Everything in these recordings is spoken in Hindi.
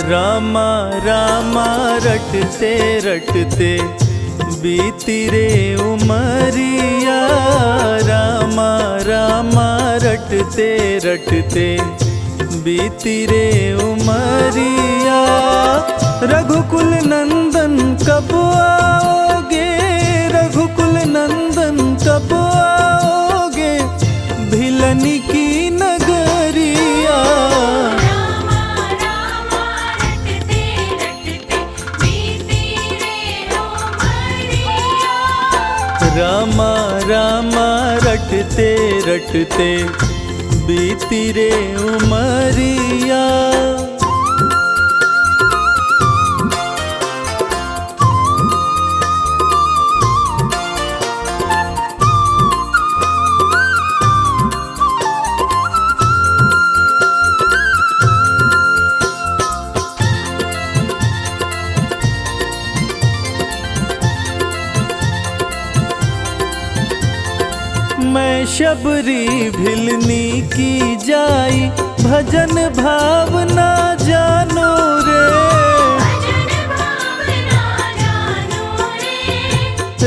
रामा रामा रटते रटते बीती रे उमरिया। रामा रामा रटते रटते बीती रे उमरिया। रघुकुल नंदन कब आओगे, रघुकुल नंदन कब आओगे, भिलनी की नगरिया। रामा रामा रटते रटते बीती रे उमरिया। मैं शबरी भिलनी की जाई, भजन भावना जानो रे।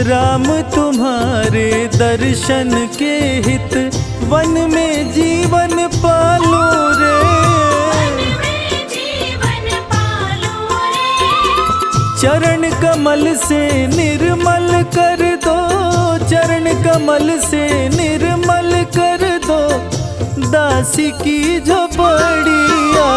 राम तुम्हारे दर्शन के हित, वन में जीवन पालो रे। चरण कमल से निर्मल कर दो, चरण कमल से निर्मल कर दो, दासी की झोपड़िया।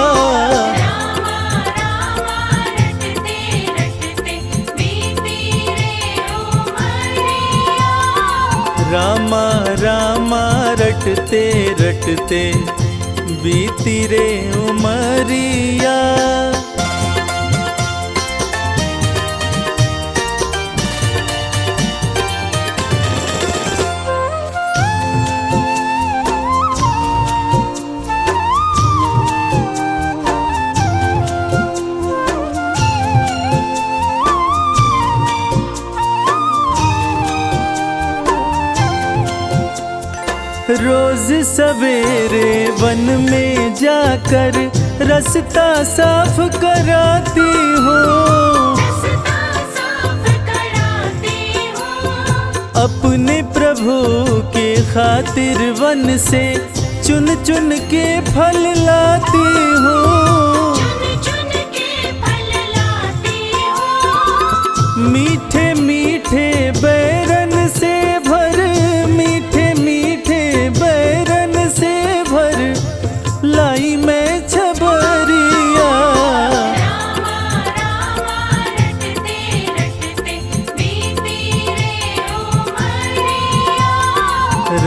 रामा रामा रटते रटते बीती रे उमरिया। रोज सवेरे वन में जाकर रास्ता साफ कराती हूँ। अपने प्रभु के खातिर वन से चुन चुन के फल लाती हूँ। मीठे मीठे बैरन से भर, मीठे मीठे बैरन से भर, लाई मैं छबरिया।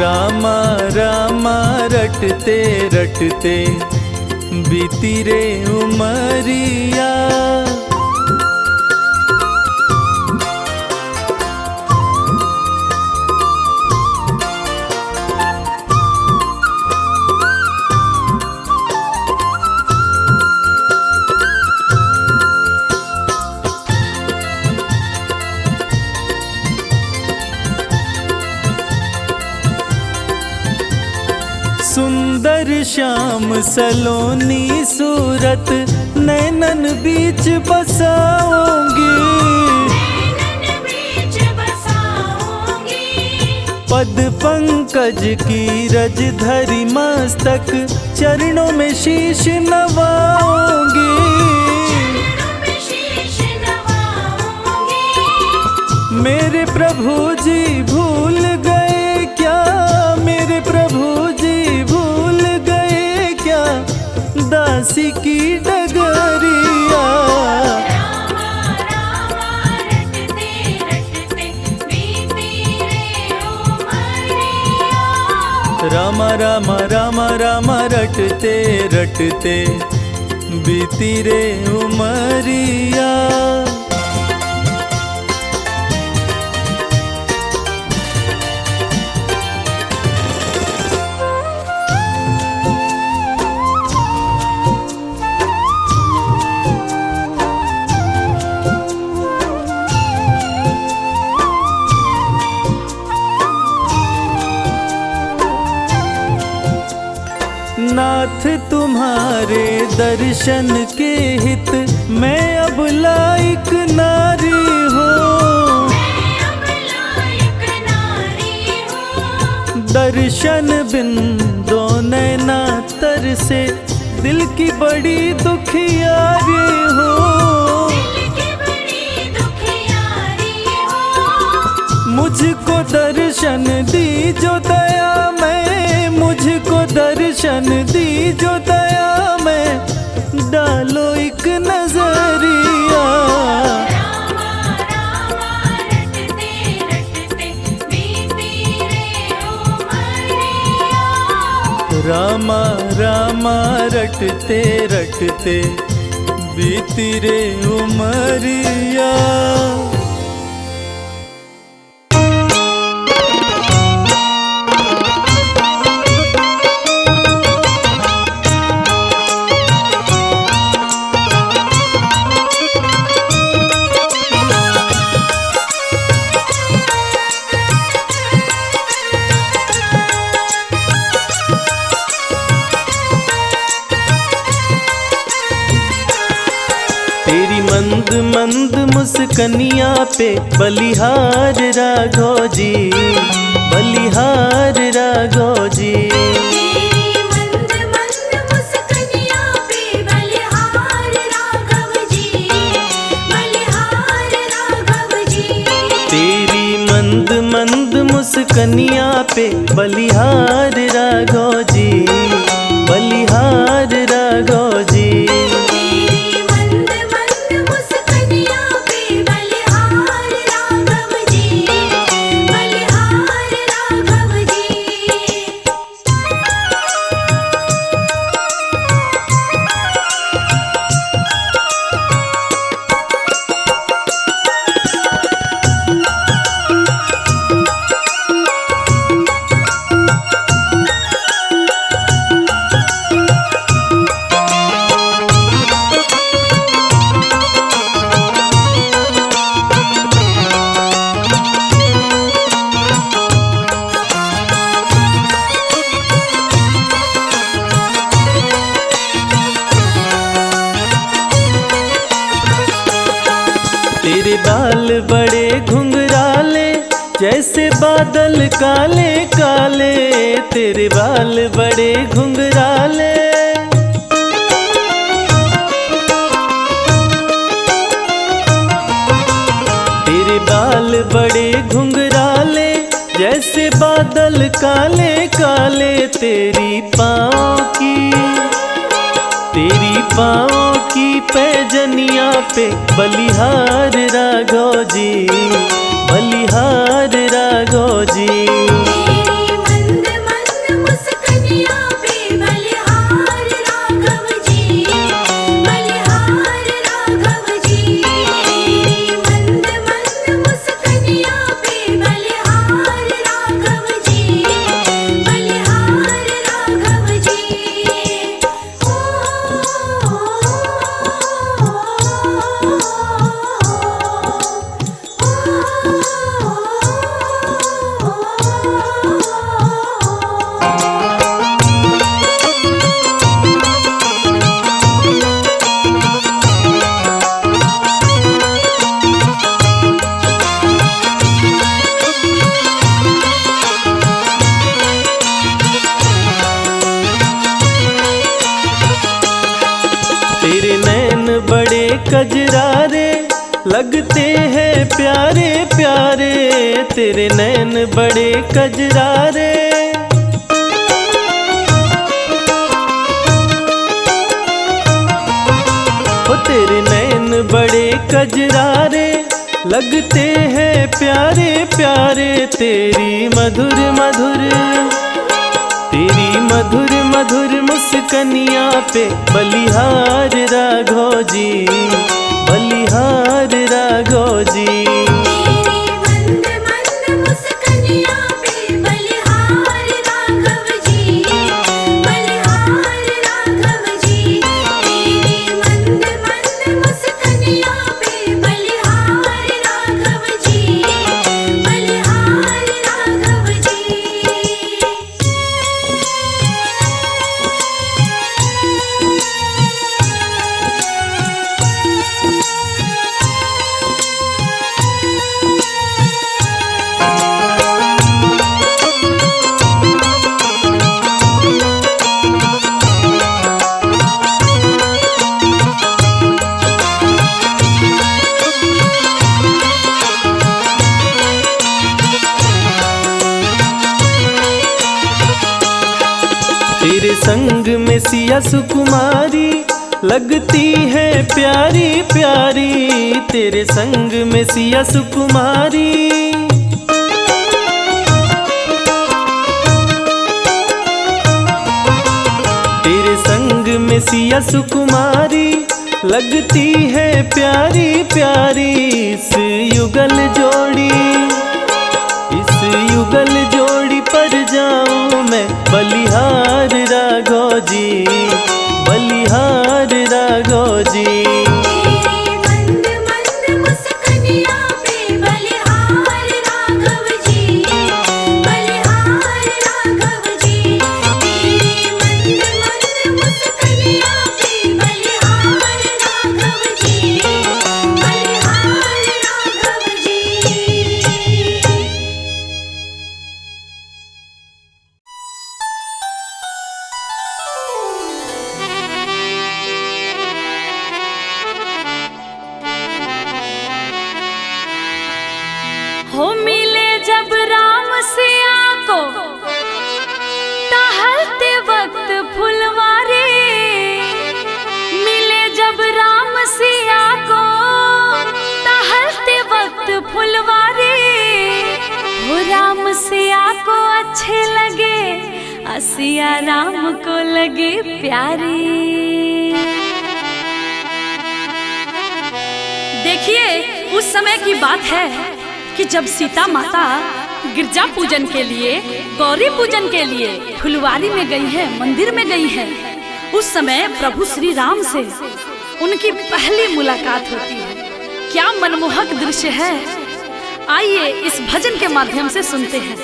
रामा रामा रटते रटते बीती रे उमरिया। सुंदर श्याम सलोनी सूरत, नैनन बीच बसाओगी। पद पंकज की रज धरी मस्तक, चरणों में शीश नवाओगी। मेरे प्रभु जी भूल गए क्या, मेरे प्रभु जी भूल गए क्या, दासी की डगरिया। रामा रामा रामा रामा रटते रटते बीती रे उमरिया। नाथ तुम्हारे दर्शन के हित मैं अब लायक नारी हूँ। दर्शन बिन दो नैना तर से दिल की बड़ी दुखियारी हो। मुझको दर्शन दी जो दया में, मुझको दर्शन दी जो दया में, डालो एक नजरिया। रामा रामा रटते रटते बीती रे उमरिया। तेरी मंद मंद मुस्कनिया पे बलिहार राघो जी, बलिहार राघो जी। तेरी मंद मंद मुस्कनिया पे बलिहार राघव जी, बलिहार राघव जी। तेरी मंद मंद मुस्कनिया पे बलिहार राघो जी, बलिहार राघो जी। तेरे बाल बड़े घुंघराले जैसे बादल काले काले, तेरे बाल बड़े घुंघराले। तेरे बाल बड़े घुंघराले जैसे बादल काले काले। तेरी पाँव की पैजनिया पे बलिहार राघो जी, बलिहार राघो जी। तेरी मंद मंद मुस्कनिया पे बलिहार राघव जी, बलिहार राघव जी। तेरी मंद मंद मुस्कनिया पे बलिहार राघव जी, बलिहार राघव जी। तेरे नैन बड़े कजरारे लगते हैं प्यारे प्यारे, तेरे नैन बड़े कजरारे। ओ तेरे नैन बड़े कजरारे लगते हैं प्यारे प्यारे। तेरी मधुर मधुर मुस्कनिया पे बलिहार राघो जी, बलिहार राघो जी। तेरी मंद मंद मुस्कनिया पे बलिहार राघव जी, बलिहार राघव जी। तेरी मंद मंद मुस्कनिया पे बलिहार राघव जी, बलिहार राघव जी। संग में सिया सुकुमारी लगती है प्यारी प्यारी, तेरे संग में सिया सुकुमारी। तेरे संग में सिया सुकुमारी लगती है प्यारी प्यारी। इस युगल जोड़ी पर जाऊं मैं बलिहार राघव जी, बलिहार राघव जी। तेरी मंद मंद मुस्कानिया पे बलिहार राघव जी, बलिहार राघव जी। तेरी मंद मंद मुस्कानिया पे बलिहार राघव जी, बलिहार राघव जी। हो मिले जब राम सिया को टहलते वक्त फुलवारी, मिले जब राम सिया को टहलते वक्त फुलवारी। हो राम सिया को अच्छे लगे, सिया राम को लगे प्यारी। देखिए उस समय की बात है कि जब सीता माता गिरजा पूजन के लिए, गौरी पूजन के लिए फुलवारी में गई है, मंदिर में गई है। उस समय प्रभु श्री राम से उनकी पहली मुलाकात होती है। क्या मनमोहक दृश्य है, आइए इस भजन के माध्यम से सुनते हैं।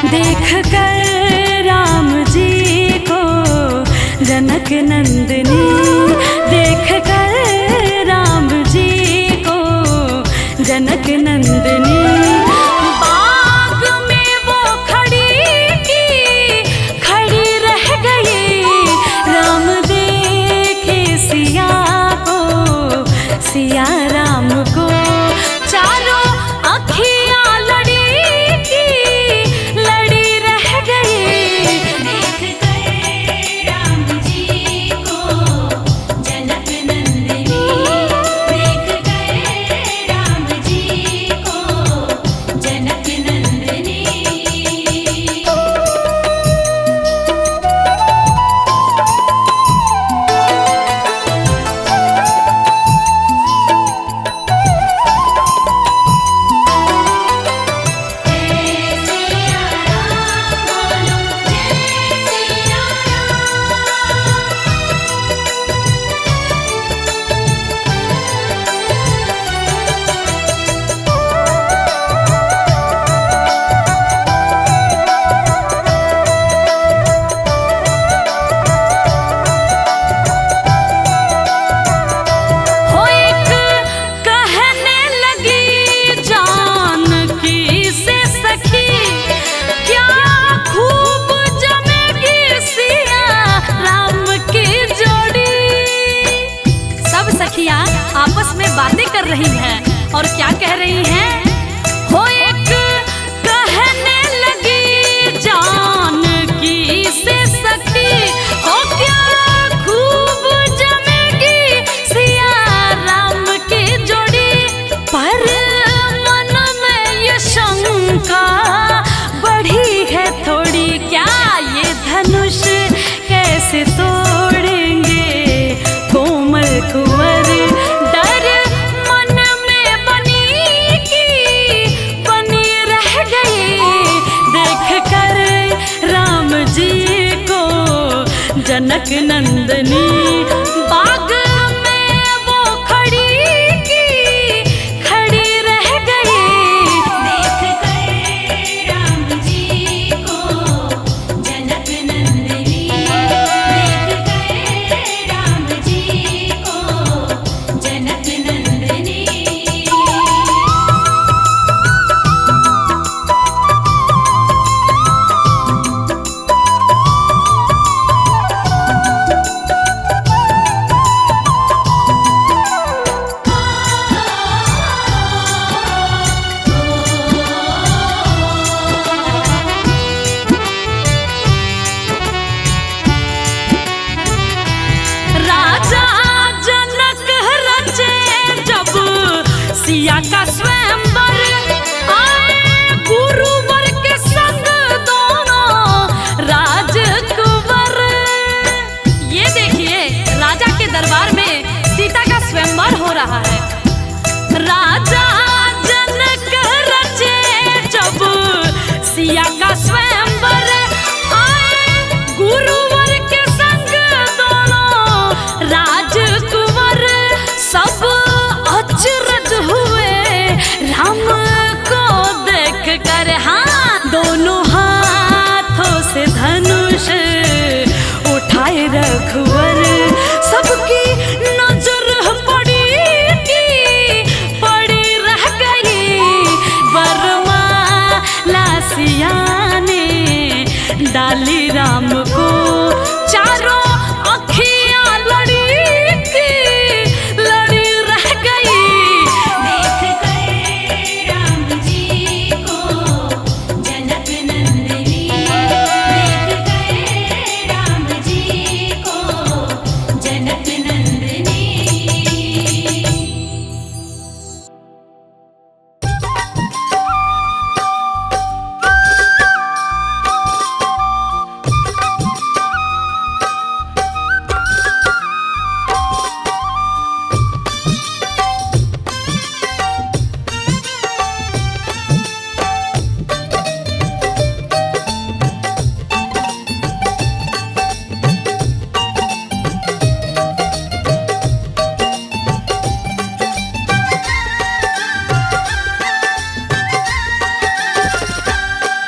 देख कर राम जी को जनक नंदनी, देख कर राम जी को जनक नंदनी। बाग में वो खड़ी रह गई, राम देखे सिया को, सिया राम को। चारों अखियां आपस में बातें कर रही हैं और क्या कह रही हैं? हो एक कहने लगी जानकी से सखी, हो क्या खूब जमेगी सिया राम की जोड़ी। पर मन में ये शंका बढ़ी है थोड़ी, क्या ये धनुष कैसे तोड़ेंगे कोमल कुंवर। डर मन में बनी कि का स्वयंवर आए गुरुवर के संग दोनों राजकुंवर। ये देखिए राजा के दरबार में सीता का स्वयंवर हो रहा है। राजा जनक रचे जब सिया का स्वयंवर आए गुरुवर के संग दोनों राजकुंवर। सब अचरज हुए राम को देख कर, हाँ दोनों हाथों से धनुष उठाए रघुवर। सबकी नजर पड़ी रह गई वरमाला सिया ने डाली राम को। चारों अखियां लड़ी रह गई। देख कर राम जी को जनक नंदनी, देख कर राम जी को जनक नंदनी।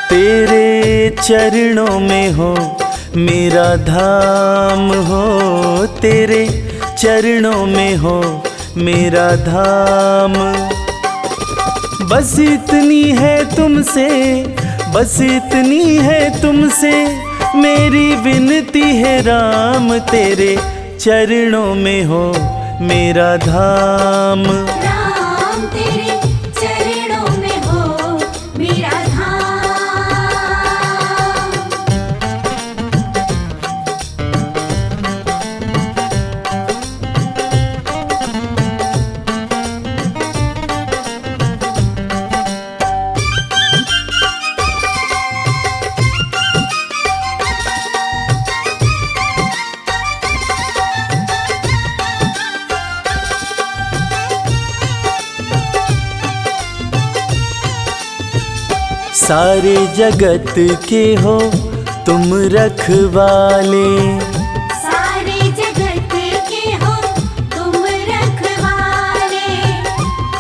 तेरे चरणों में हो मेरा धाम हो, तेरे चरणों में हो मेरा धाम। बस इतनी है तुमसे, बस इतनी है तुमसे मेरी विनती है राम। तेरे चरणों में हो मेरा धाम। राम तेरे चरणों में हो मेरा धाम। सारे जगत के हो तुम रखवाले, सारे जगत के हो तुम रखवाले।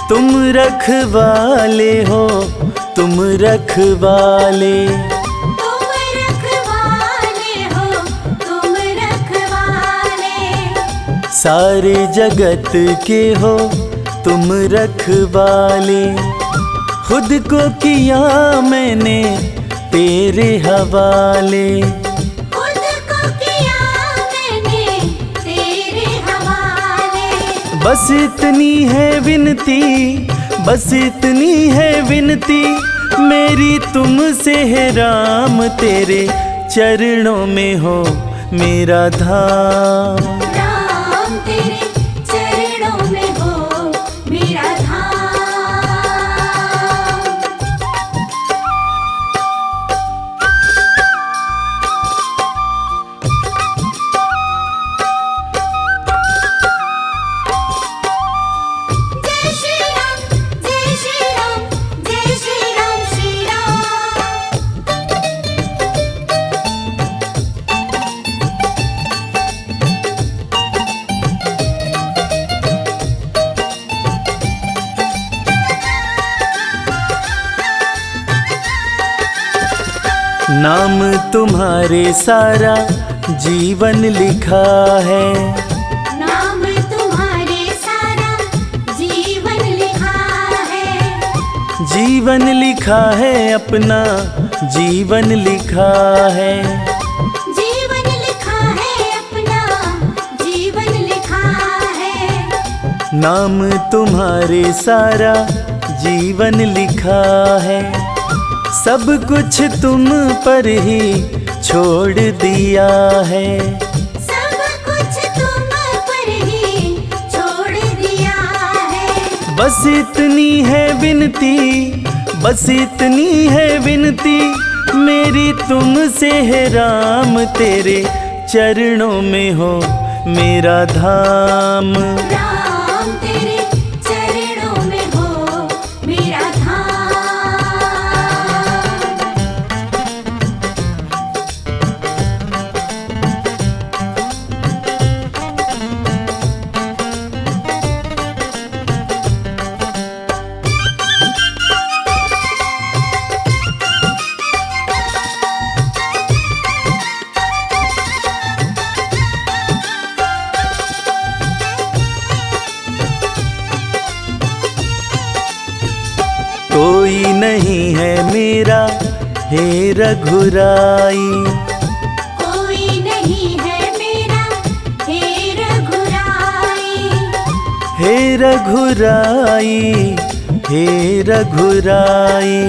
तुम रखवाले हो, तुम रखवाले। तुम रखवाले हो, तुम रखवाले। सारे जगत के हो तुम रखवाले। खुद को किया मैंने तेरे हवाले, खुद को किया मैंने तेरे हवाले। बस इतनी है विनती, बस इतनी है विनती मेरी तुमसे है राम। तेरे चरणों में हो मेरा धाम। राम तेरे चरणों में हो मेरा धाम। जय श्री राम, जय श्री राम, जय श्री राम, श्री राम। नाम तुम्हारे सारा जीवन लिखा है, नाम तुम्हारे सारा जीवन लिखा है। जीवन लिखा है अपना जीवन लिखा है। जीवन लिखा है अपना जीवन लिखा है। नाम तुम्हारे सारा जीवन लिखा है। सब कुछ तुम पर ही छोड़ दिया है। सब कुछ तुम पर ही छोड़ दिया है। बस इतनी है विनती, बस इतनी है विनती मेरी तुमसे है राम, तेरे चरणों में हो मेरा धाम। राम तेरे चरणों में हो मेरा धाम। कोई नहीं है मेरा हे रघुराई, कोई नहीं है मेरा हे रघुराई। हे रघुराई, हे रघुराई।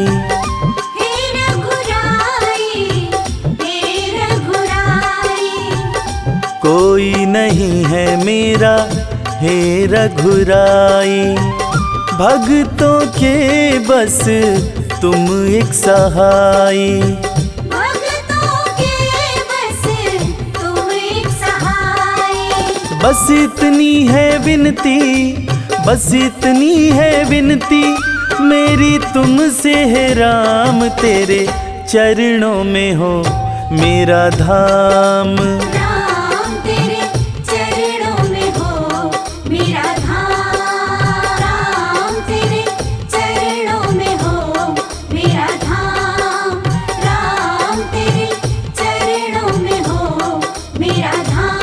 हे रघुराई, हे रघुराई। कोई नहीं है मेरा हे रघुराई, भक्तों के बस तुम एक सहाई। भक्तों के बस तुम एक सहाय। बस इतनी है विनती, बस इतनी है विनती मेरी तुमसे है राम, तेरे चरणों में हो मेरा धाम। राम तेरे चरणों में हो मेरा धाम। राम तेरे चरणों में हो मेरा धाम। राम तेरे चरणों में हो मेरा धाम।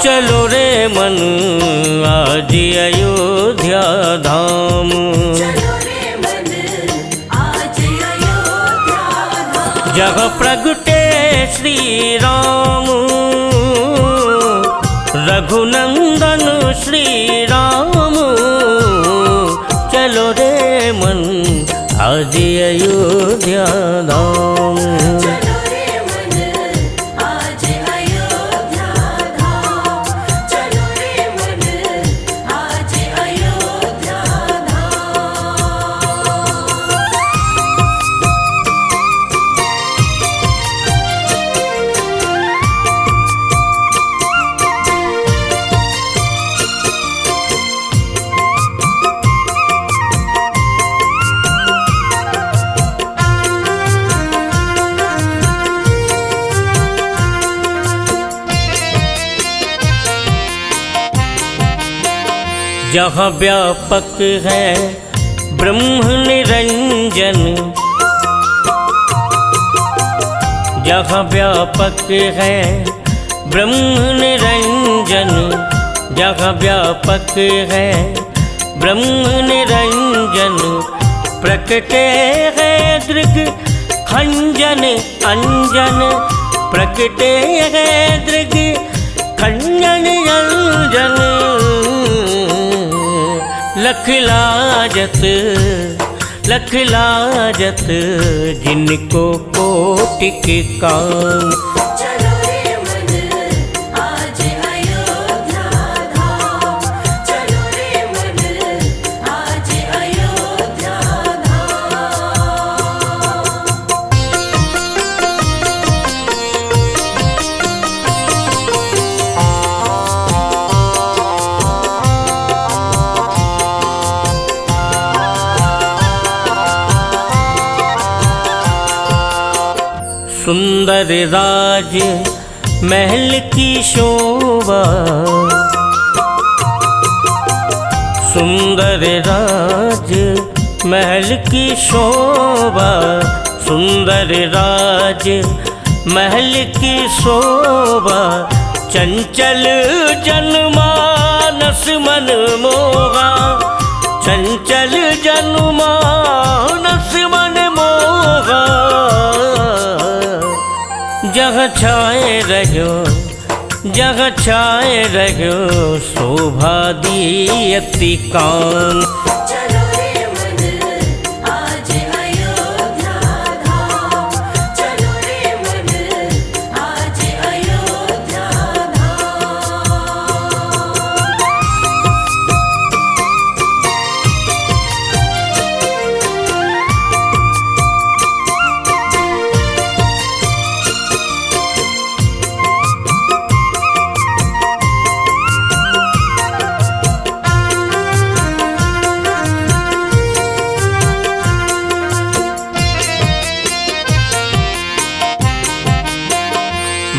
चलो रे मन आज अयोध्या धाम, चलो रे मन आज अयोध्या धाम। जहाँ प्रगटे श्री राम, रघुनंदन श्री राम। चलो रे मन आज अयोध्या धाम। चलो रे मन आज अयोध्या धाम। चलो रे मन आज अयोध्या धाम। जहाँ व्यापक है ब्रह्म निरंजन, जहाँ व्यापक है ब्रह्म निरंजन, जहाँ व्यापक है ब्रह्म निरंजन। प्रकटे है दृग खंजन अंजन, प्रकटे है दृग खंजन अंजन। लख लाजत, लख लाजत जिनको कोटि के काम। चलो रे मन आज अयोध्या धाम। चलो रे मन आज अयोध्या धाम। सुंदर राज महल की शोभा, सुंदर राज महल की शोभा, सुंदर राज महल की शोभा। चंचल जनमानस मन मोहा, जनमानस मन मोहा, जहाँ छाए रहो जहाँ छाए रहो शोभा दी अति कान। चलो रे मन आज अयोध्या धाम, चलो रे मन आज अयोध्या धाम।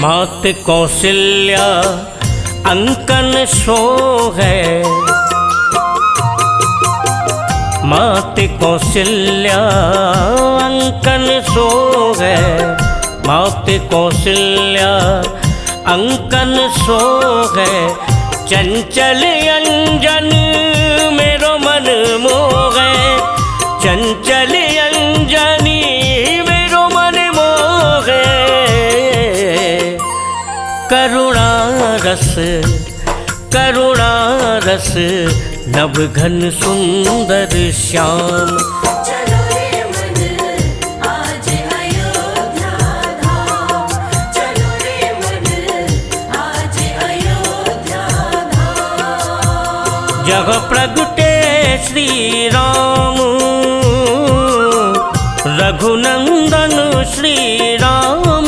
मात कौशल्या अंकन सो है, मात कौशल्या अंकन सो है, मात कौशल्या अंकन सो है। चंचल अंजन मेरो मन मोहे, चंचल अंजनी मेरो मन मोहे। करुणा रस नभ घन सुंदर श्याम। चलो रे मन आज अयोध्या धाम, चलो रे मन आज अयोध्या धाम। जग प्रगटे श्री राम, रघुनंदन श्री राम।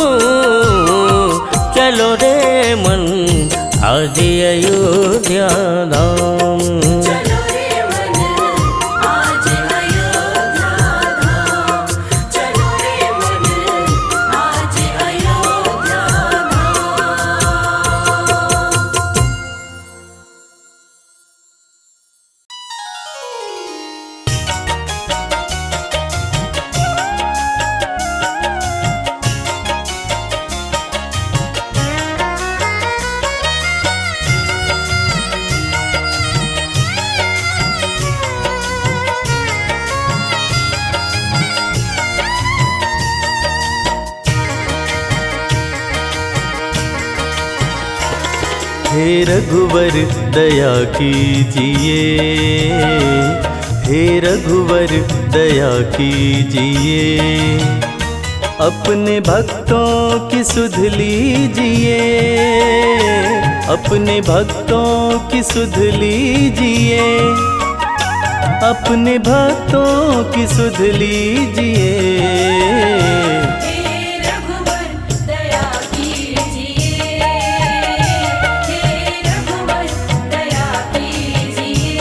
चलो रे मन आज अयोध्या धाम। चलो रे मन आज अयोध्या धाम, चलो रे मन आज अयोध्या धाम। हे रघुवर दया कीजिए, हे रघुवर दया कीजिए। अपने भक्तों की सुध लीजिए, अपने भक्तों की सुध लीजिए, अपने भक्तों की सुध लीजिए। हे रघुवर दया कीजिए, हे रघुवर दया कीजिए।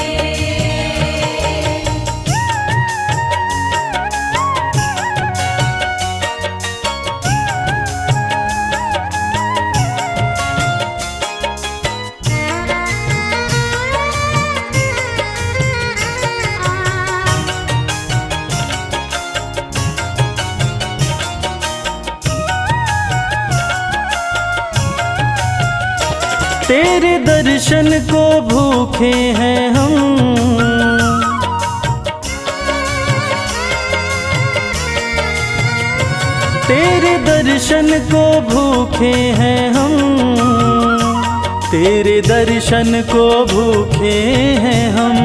तेरे दर्शन को भूखे हैं हम, तेरे दर्शन को भूखे हैं हम, तेरे दर्शन को भूखे हैं हम,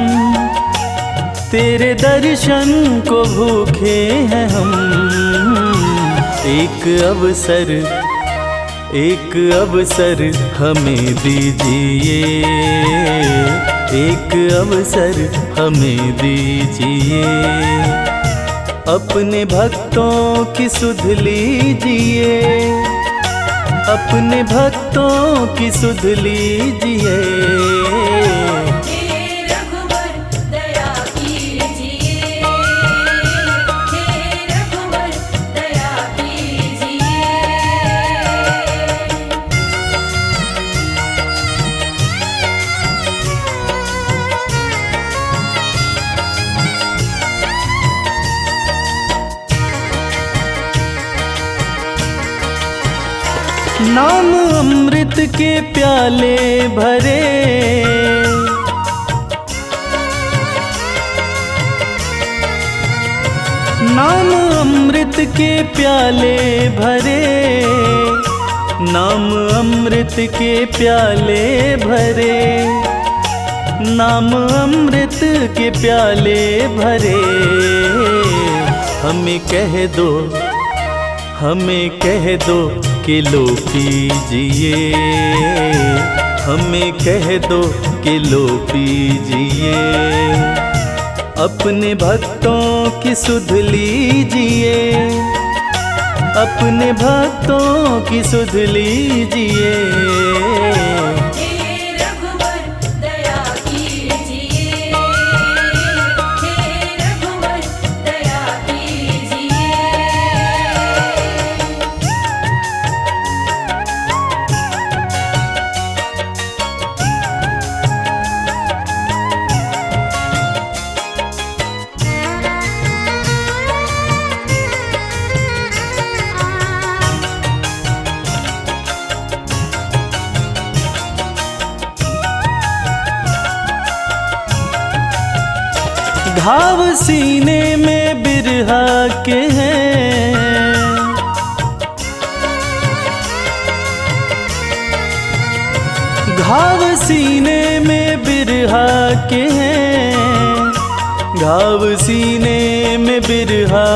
तेरे दर्शन को भूखे हैं हम। एक अवसर हमें दीजिए, एक अवसर हमें दीजिए। अपने भक्तों की सुध लीजिए, अपने भक्तों की सुध लीजिए। नाम अमृत के प्याले भरे, नाम अमृत के प्याले भरे, नाम अमृत के प्याले भरे, नाम अमृत के प्याले भरे। हमें कह दो, हमें कह दो कि लो पीजिए, हमें कह दो कि लो पीजिए। अपने भक्तों की सुध लीजिए, अपने भक्तों की सुध लीजिए। घाव सीने में बिरहा के हैं, घाव सीने में बिरहा के हैं, घाव सीने में बिरहा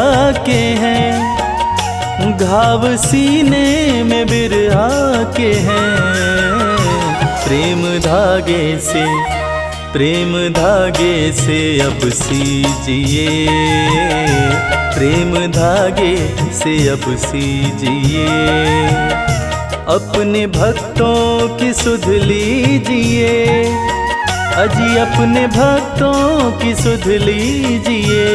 के हैं, घाव सीने में बिरहा के हैं। प्रेम धागे से, प्रेम धागे से अब सीजिए, प्रेम धागे से अब सीजिए। अपने भक्तों की सुध लीजिए, अजी अपने भक्तों की सुध लीजिए।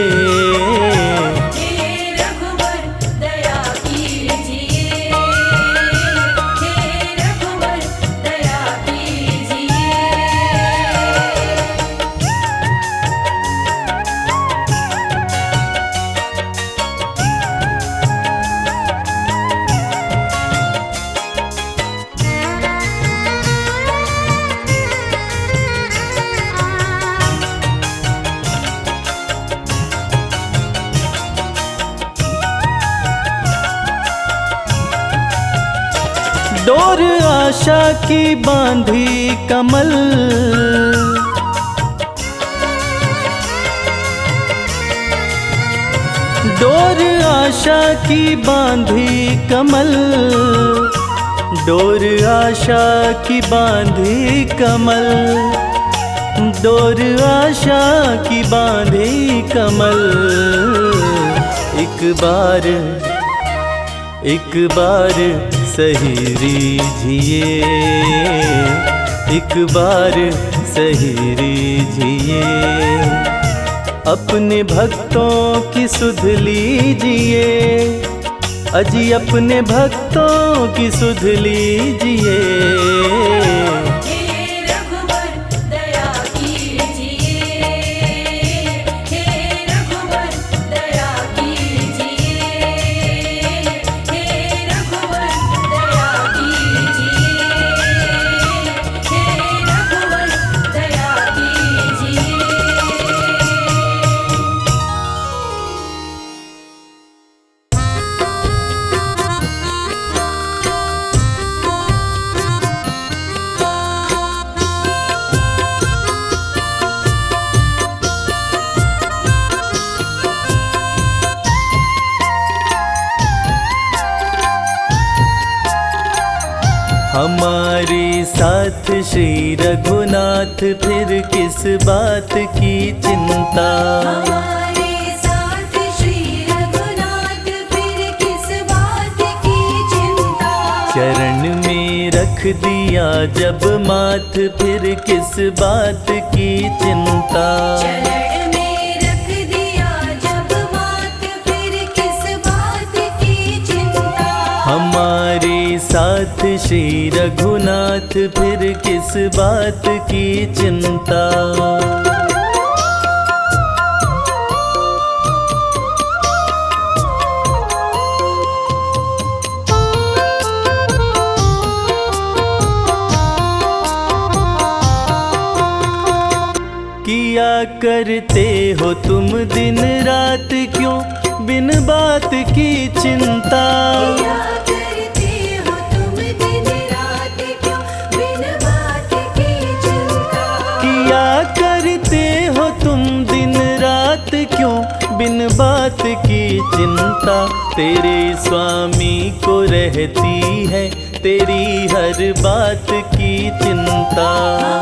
डोर आशा की बांधी कमल, डोर आशा की बांधी कमल, डोर आशा की बांधी कमल, डोर आशा की बांधी कमल। एक बार सही रीझिए, एक बार सही रीझिए। अपने भक्तों की सुध लीजिए, अजी अपने भक्तों की सुध लीजिए। हमारे साथ श्री रघुनाथ फिर किस बात की चिंता, हमारे साथ श्री रघुनाथ फिर किस बात की चिंता। चरण में रख दिया जब माथ फिर किस बात की चिंता। चरण में रख दिया जब माथ फिर किस बात की चिंता। हमारे साथ श्री रघुनाथ फिर किस बात की चिंता। किया करते हो तुम दिन रात क्यों बिन बात की चिंता। किया करते हो तुम दिन रात क्यों बिन बात की चिंता। किया करते हो तुम दिन रात क्यों बिन बात की चिंता। तेरे स्वामी को रहती है तेरी हर बात की चिंता।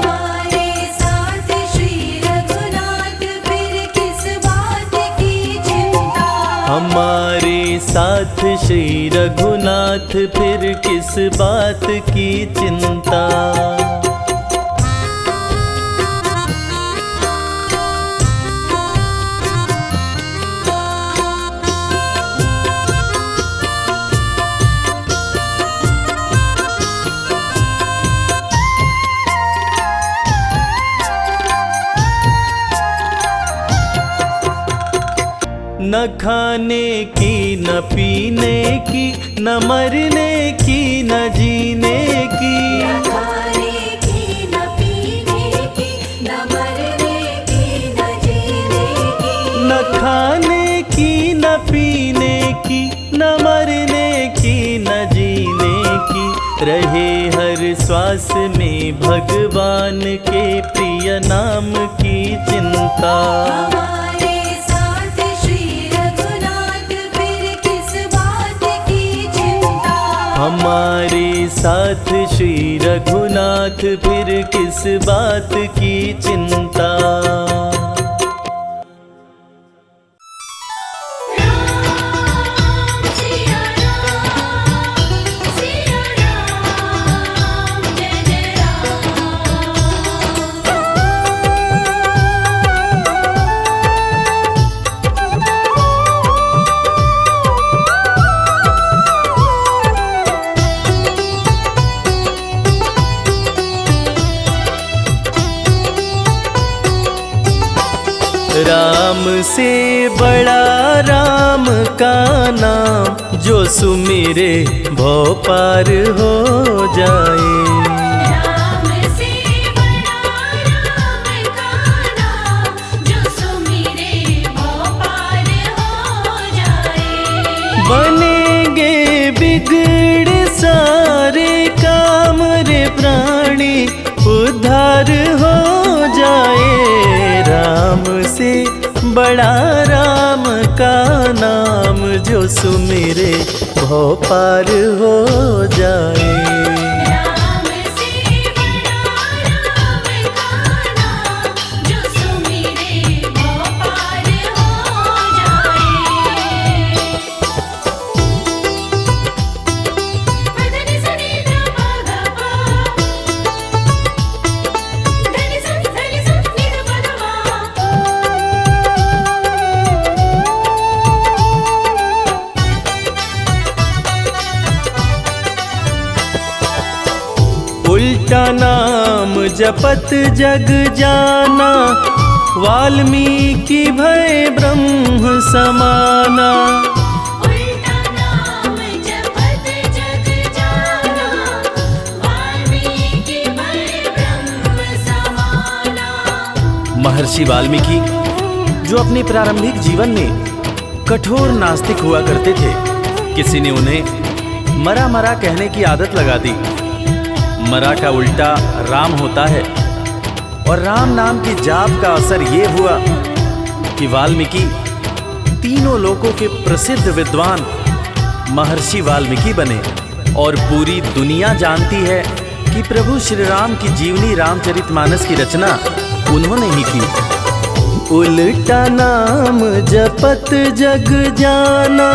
हमारे साथ श्री रघुनाथ फिर किस बात की चिंता। हमारे साथ श्री रघुनाथ फिर किस बात की चिंता। न खाने की न पीने की न मरने की न जीने की। न खाने की न पीने की न मरने की न जीने की। न खाने की न पीने की न मरने की न जीने की। रहे हर श्वास में भगवान के प्रिय नाम की चिंता। हमारे साथ श्री रघुनाथ फिर किस बात की चिंता। हमारे साथ श्री रघुनाथ फिर किस बात की चिंता। राम सिया राम जय जय राम से बड़ा राम का नाम जो सुमिरे भव पार हो जाए। राम से बड़ा राम का नाम जो सुमिरे भव पार हो जाए। बनेंगे बिगड़ सारे काम रे प्राणी उद्धार हो जाए। राम से बड़ा राम का नाम जो सुमिरे भव पार हो जाए। राम से बड़ा राम का नाम जो सुमिरे भव पार हो जाए। धनि सनि ध प ग प धनि सनि नि ध प ध म। उल्टा नाम जपत जग जाना वाल्मीकि भय ब्रह्म समाना। उल्टा नाम जपत जग जाना वाल्मीकि भय ब्रह्म समाना। महर्षि वाल्मीकि जो अपने प्रारंभिक जीवन में कठोर नास्तिक हुआ करते थे, किसी ने उन्हें मरा मरा कहने की आदत लगा दी। मरा का उल्टा राम होता है और राम नाम की जाप का असर ये हुआ कि वाल्मीकि तीनों लोकों के प्रसिद्ध विद्वान महर्षि वाल्मीकि बने। और पूरी दुनिया जानती है कि प्रभु श्री राम की जीवनी रामचरितमानस की रचना उन्होंने ही की। उल्टा नाम जपत जग जाना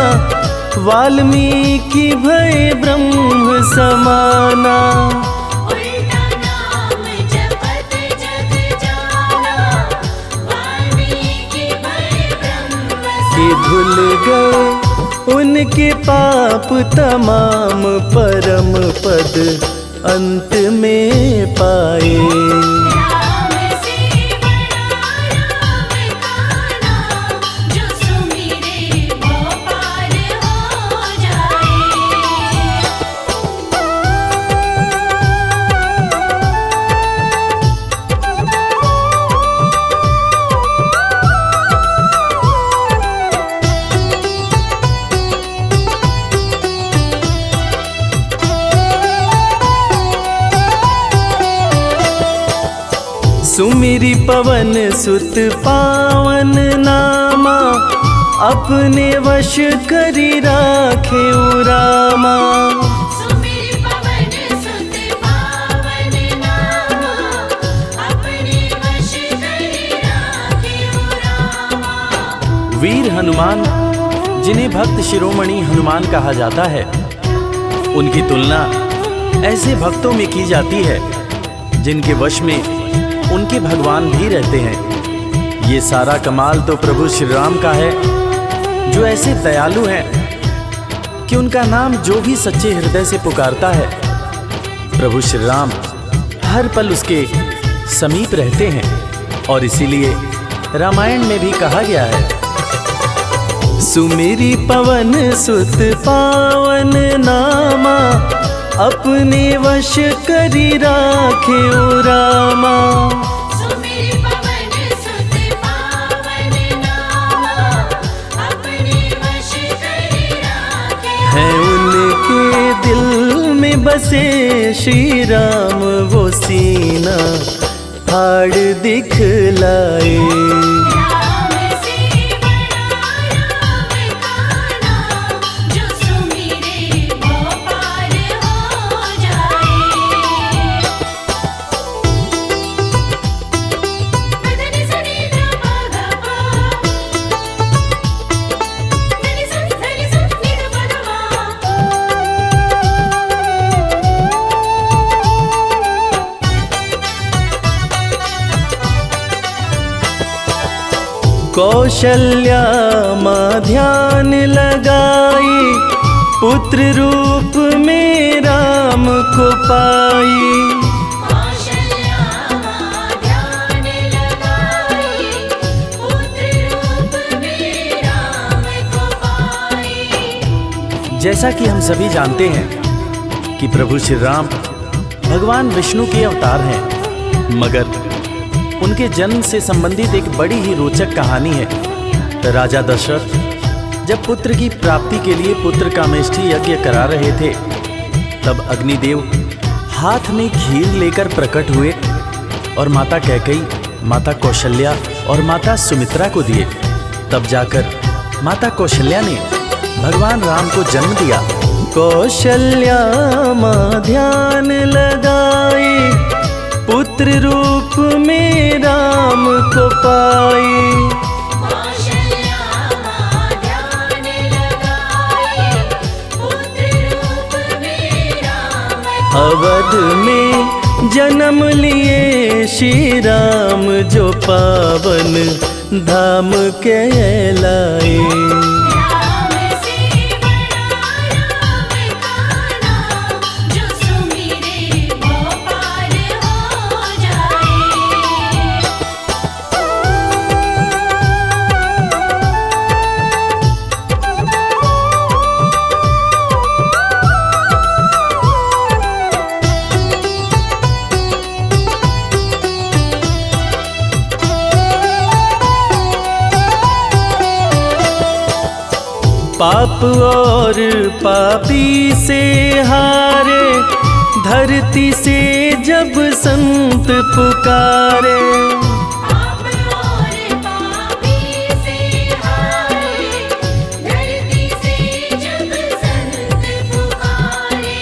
वाल्मीकि भय ब्रह्म समाना। उल्टा नाम जपत जग जाना वाल्मीकि भय ब्रह्म कि धुल गए उनके पाप तमाम परम पद अंत में पाए। राम से बड़ा राम का नाम जो सुमिरे भव पार हो जाए। सुमिरी पवन सुत पावन नामा, अपने वश करी राखे रामा। सुमिर पवन सुत पावन नामा, अपने वश करि राखेउ रामा। वीर हनुमान, जिन्हें भक्त शिरोमणि हनुमान कहा जाता है, उनकी तुलना ऐसे भक्तों में की जाती है जिनके वश में उनके भगवान भी रहते हैं। ये सारा कमाल तो प्रभु श्री राम का है, जो ऐसे दयालु हैं कि उनका नाम जो भी सच्चे हृदय से पुकारता है, प्रभु श्री राम हर पल उसके समीप रहते हैं। और इसीलिए रामायण में भी कहा गया है, सुमिरी पवन सुत पावन नामा, अपने वश करी राखे रामा। सुमिर पवन सुत पावन नामा, अपने वश करि राखेउ। है उनके दिल में बसे श्री राम, वो सीना फाड़ दिखलाए। राम से बड़ा राम का नाम, जो सुमिरे वो पार हो जाए। धनि सनि ध प ग प, धनि स नि ध प ध मा। कौशल्या माँ ध्यान लगाई, पुत्र रूप में राम को पाई। कौशल्या माँ ध्यान लगाई, पुत्र रूप में राम को पाई। जैसा कि हम सभी जानते हैं कि प्रभु श्री राम भगवान विष्णु के अवतार हैं, मगर उनके जन्म से संबंधित एक बड़ी ही रोचक कहानी है। राजा दशरथ जब पुत्र की प्राप्ति के लिए पुत्र कामेष्ठी यज्ञ करा रहे थे, तब अग्निदेव हाथ में खीर लेकर प्रकट हुए और माता कैकेयी, माता कौशल्या और माता सुमित्रा को दिए। तब जाकर माता कौशल्या ने भगवान राम को जन्म दिया। कौशल्या माँ ध्यान लगाई, पुत्र रूप में राम को पाई। कौशल्या माँ ध्यान लगाई, पुत्र रूप में राम को अवध में जन्म लिए श्री राम, जो पावन धाम कहलाए। राम से बड़ा राम का नाम, जो सुमिरे वो पार हो जाए। पाप और पापी से हारे, धरती से जब संत पुकारे। पाप और पापी से हारे, धरती से जब संत पुकारे।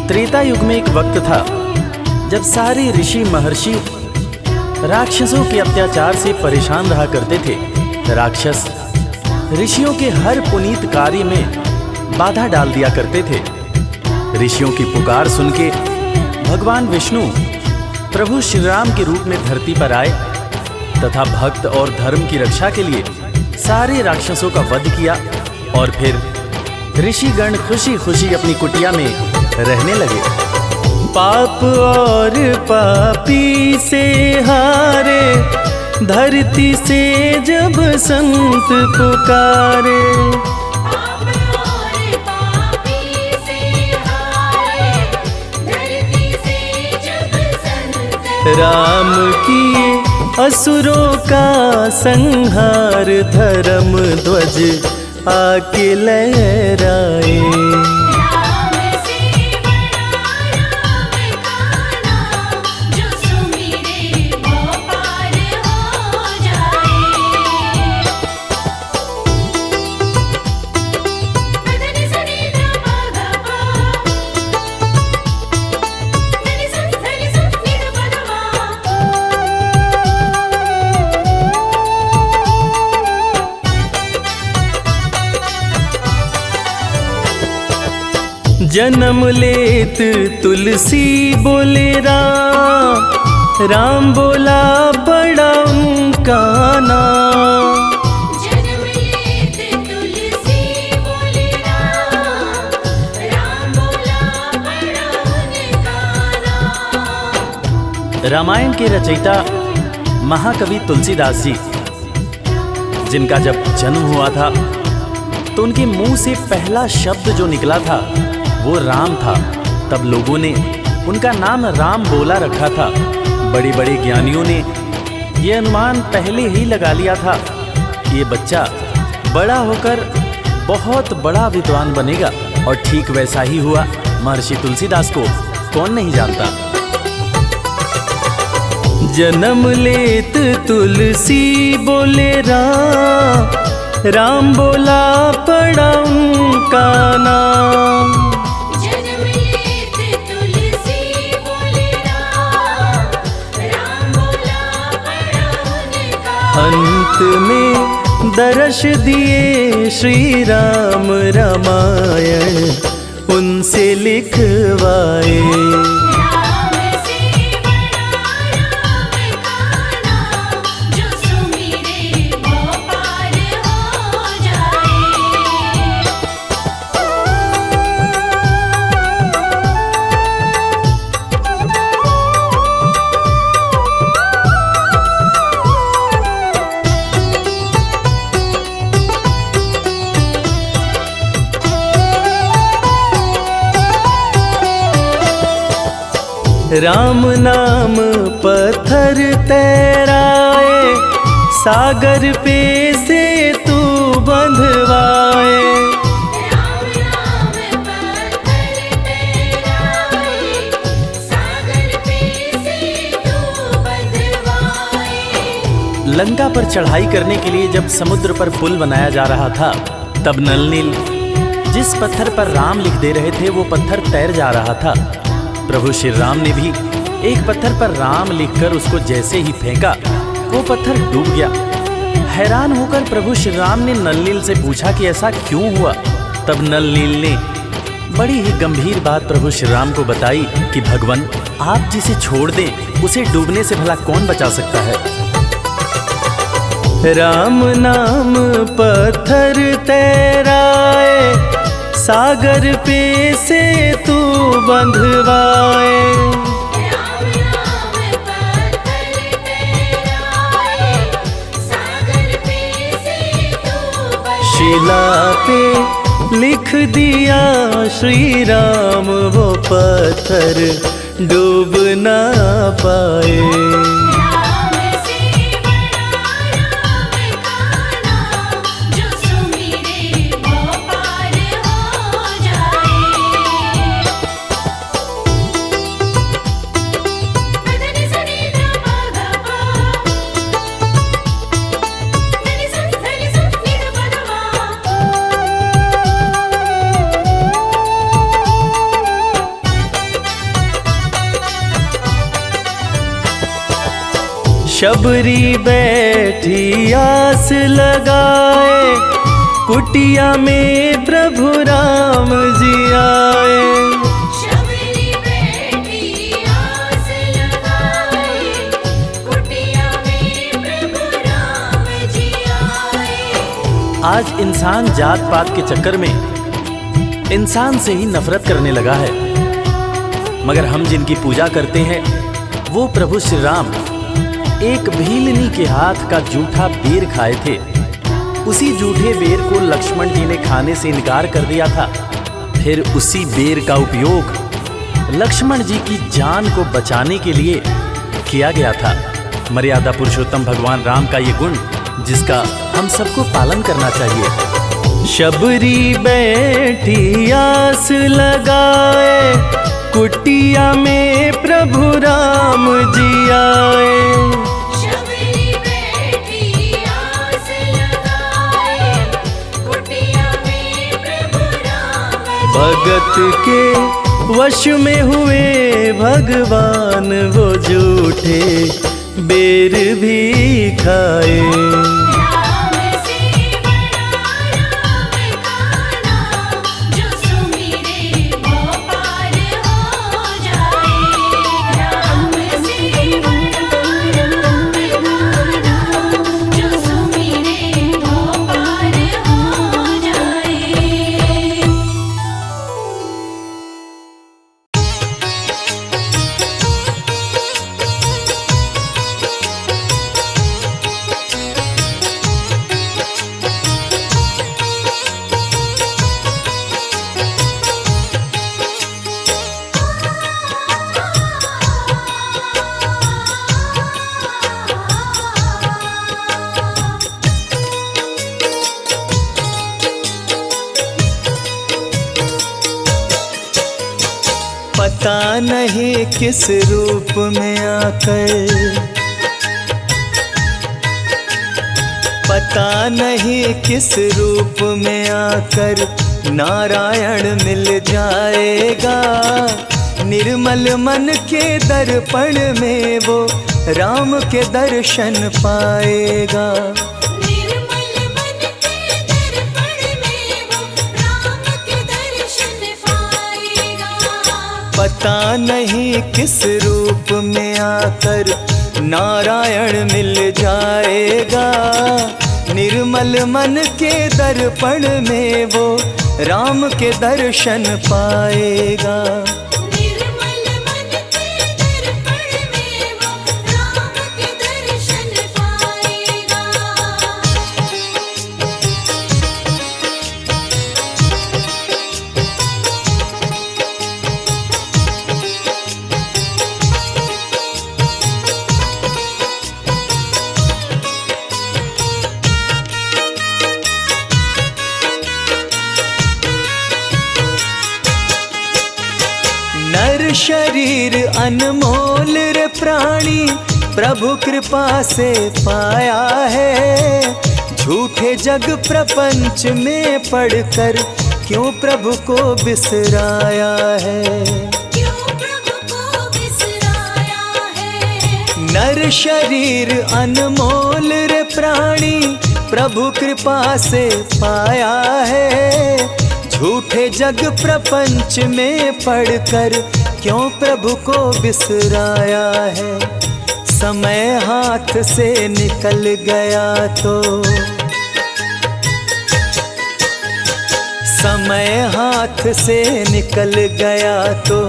त्रेता युग में एक वक्त था जब सारे ऋषि महर्षि राक्षसों के अत्याचार से परेशान रहा करते थे। राक्षस ऋषियों के हर पुनीत कार्य में बाधा डाल दिया करते थे। ऋषियों की पुकार सुन के भगवान विष्णु प्रभु श्री राम के रूप में धरती पर आए तथा भक्त और धर्म की रक्षा के लिए सारे राक्षसों का वध किया और फिर ऋषिगण खुशी खुशी अपनी कुटिया में रहने लगे। पाप और पापी से हारे, धरती से जब संत पुकारे। पाप और पापी से हारे, धरती से जब संत राम किए असुरों का संहार, धर्म ध्वज आके लहराए। राम से बड़ा राम का नाम, जो सुमिरे वो पार जन्म लेत तुलसी बोले राम बोला बड़ा उनका नाम। जन्म लेत तुलसी बोले राम बोला बड़ा उनका नाम। रामायण के रचयिता महाकवि तुलसीदास जी, जिनका जब जन्म हुआ था तो उनके मुंह से पहला शब्द जो निकला था वो राम था। तब लोगों ने उनका नाम राम बोला रखा था। बड़े बड़े ज्ञानियों ने ये अनुमान पहले ही लगा लिया था कि ये बच्चा बड़ा होकर बहुत बड़ा विद्वान बनेगा, और ठीक वैसा ही हुआ। महर्षि तुलसीदास को कौन नहीं जानता। जन्म लेत तुलसी बोले राम बोला पड़ा उनका नाम। जन्म लेत तुलसी बोले राम बोला बड़ा उनका। अंत में दर्श दिए श्री राम रामायण उनसे लिखवाए। राम से बड़ा राम का नाम, जो सुमिरे वो पार हो जाए। राम नाम पत्थर तैराए, सागर पे से तू बंधवाए। राम नाम पत्थर तैराए, सागर पे से तू बंधवाए। लंका पर चढ़ाई करने के लिए जब समुद्र पर पुल बनाया जा रहा था, तब नल नील जिस पत्थर पर राम लिख दे रहे थे वो पत्थर तैर जा रहा था। प्रभु श्री राम ने भी एक पत्थर पर राम लिखकर उसको जैसे ही फेंका, वो पत्थर डूब गया। हैरान होकर प्रभु श्री राम ने नल नील से पूछा कि ऐसा क्यों हुआ। तब नल नील ने बड़ी ही गंभीर बात प्रभु श्री राम को बताई कि भगवान, आप जिसे छोड़ दें उसे डूबने से भला कौन बचा सकता है। राम नाम पत्थर तैराए, सागर पे से तू बंधवाए। राम नाम पत्थर तैराए, सागर पे से तू बंधवाए। शिला पे लिख दिया श्री राम वो पत्थर डूब ना पाए। राम से बड़ा राम का नाम, जो सुमिरे वो पार हो जाए। धनि सनि ध प ध प, धनि स नि ध प ध मा। शबरी बैठी आस लगाए, कुटिया में प्रभु राम जी आए। शबरी बैठी आस लगाए, कुटिया में प्रभु राम जी आए। आज इंसान जात पात के चक्कर में इंसान से ही नफरत करने लगा है, मगर हम जिनकी पूजा करते हैं वो प्रभु श्री राम एक भीलनी के हाथ का जूठा बेर खाए थे। उसी जूठे बेर को लक्ष्मण जी ने खाने से इनकार कर दिया था। फिर उसी बेर का उपयोग लक्ष्मण जी की जान को बचाने के लिए किया गया था। मर्यादा पुरुषोत्तम भगवान राम का ये गुण जिसका हम सबको पालन करना चाहिए। शबरी बैठी आस लगाए, कुटिया में प्रभु राम जी आए। शबरी बैठी आस लगाए, कुटिया में प्रभु राम जी भगत के वश में हुए भगवान, वो जूठे बेर भी खाए। राम से बड़ा राम का नाम, जो सुमिरे वो पता नहीं किस रूप में आकर, पता नहीं किस रूप में आकर नारायण मिल जाएगा। निर्मल मन के दर्पण में वो राम के दर्शन पाएगा। निर्मल मन के दर्पण में वो राम के दर्शन पाएगा। पता नहीं किस रूप में आकर नारायण मिल जाएगा। निर्मल मन के दर्पण में वो राम के दर्शन पाएगा। निर्मल मन के दर्पण में वो राम के दर्शन पाएगा। नर शरीर अनमोल रे प्राणी प्रभु कृपा से पाया है। झूठे जग प्रपंच में पड़कर क्यों प्रभु को बिसराया है। क्यों प्रभु को बिसराया है। नर शरीर अनमोल रे प्राणी प्रभु कृपा से पाया है। झूठे जग प्रपंच में पड़कर क्यों प्रभु को बिसराया है। समय हाथ से निकल गया तो, समय हाथ से निकल गया तो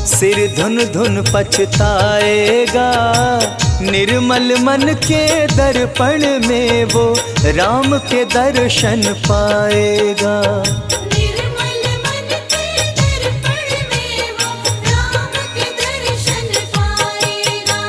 सिर धुन धुन पछताएगा। निर्मल मन के दर्पण में वो राम के दर्शन पाएगा। निर्मल मन के दर्पण में वो राम के दर्शन पाएगा।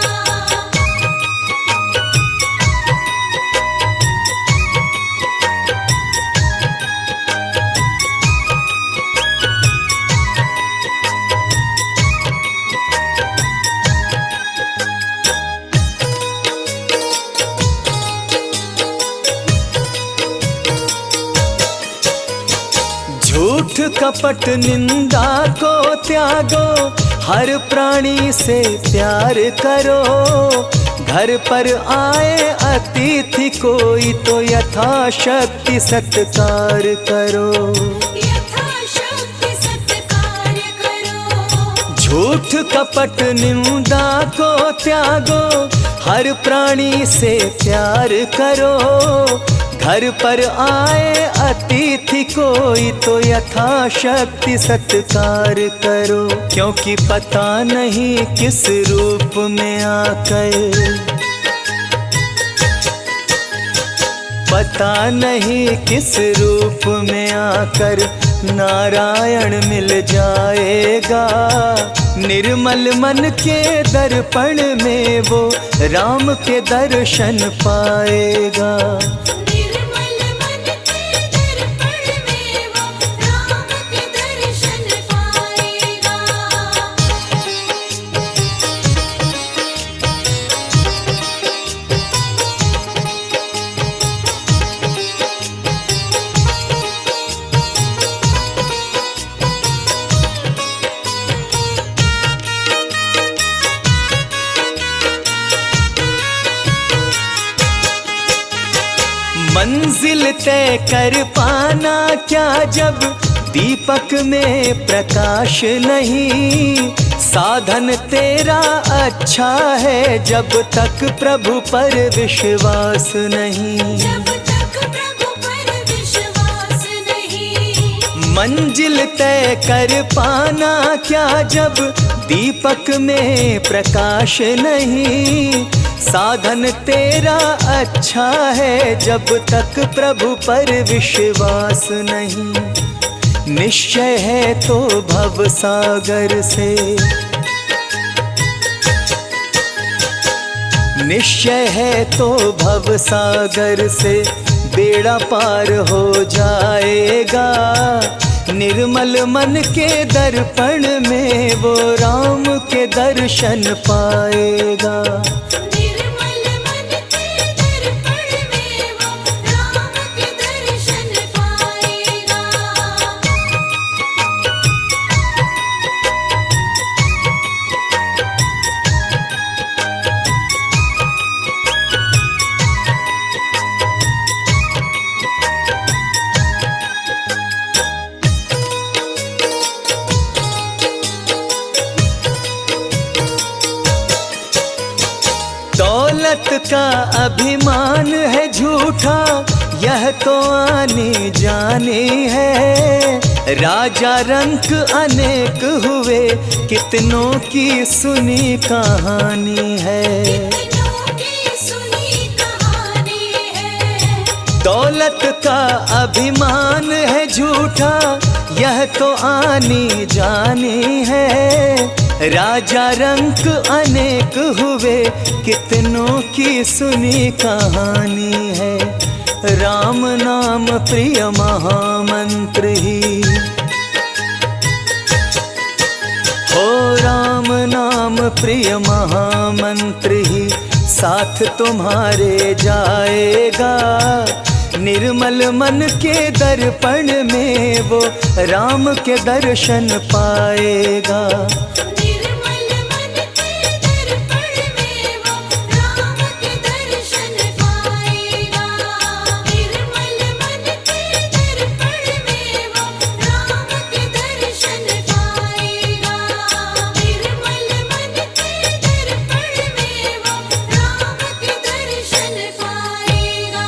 झूठ कपट निंदा को त्यागो, हर प्राणी से प्यार करो। घर पर आए अतिथि कोई तो यथाशक्ति सत्कार करो। यथाशक्ति सत्कार करो। झूठ कपट निंदा को त्यागो, हर प्राणी से प्यार करो। घर पर आए अतिथि कोई तो यथाशक्ति सत्कार करो। क्योंकि पता नहीं किस रूप में आकर, पता नहीं किस रूप में आकर नारायण मिल जाएगा। निर्मल मन के दर्पण में वो राम के दर्शन पाएगा। निर्मल मन के दर्पण में वो राम के दर्शन पाएगा। मंजिल तय कर पाना क्या जब दीपक में प्रकाश नहीं। साधन तेरा अच्छा है जब तक प्रभु पर विश्वास नहीं। जब तक प्रभु पर विश्वास नहीं। मंजिल तय कर पाना क्या जब दीपक में प्रकाश नहीं। साधन तेरा अच्छा है जब तक प्रभु पर विश्वास नहीं। निश्चय है तो भव सागर से, निश्चय है तो भव सागर से बेड़ा पार हो जाएगा। निर्मल मन के दर्पण में वो राम के दर्शन पाएगा। निर्मल मन के दर्पण में वो राम के दर्शन पाएगा। दौलत का अभिमान है झूठा, यह तो आने जाने है। राजा रंक अनेक हुए, कितनों की सुनी कहानी है। कितनों की सुनी कहानी है। दौलत का अभिमान है झूठा, यह तो आनी जानी है। राजा रंक अनेक हुए, कितनों की सुनी कहानी है। राम नाम प्रिय महामंत्र ही, हो राम नाम प्रिय महामंत्र ही साथ तुम्हारे जाएगा। निर्मल मन के दर्पण में वो राम के दर्शन पाएगा। निर्मल मन के दर्पण में वो राम के दर्शन पाएगा। निर्मल मन के दर्पण में वो राम के दर्शन पाएगा। निर्मल मन के दर्पण में वो राम के दर्शन पाएगा।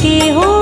के हो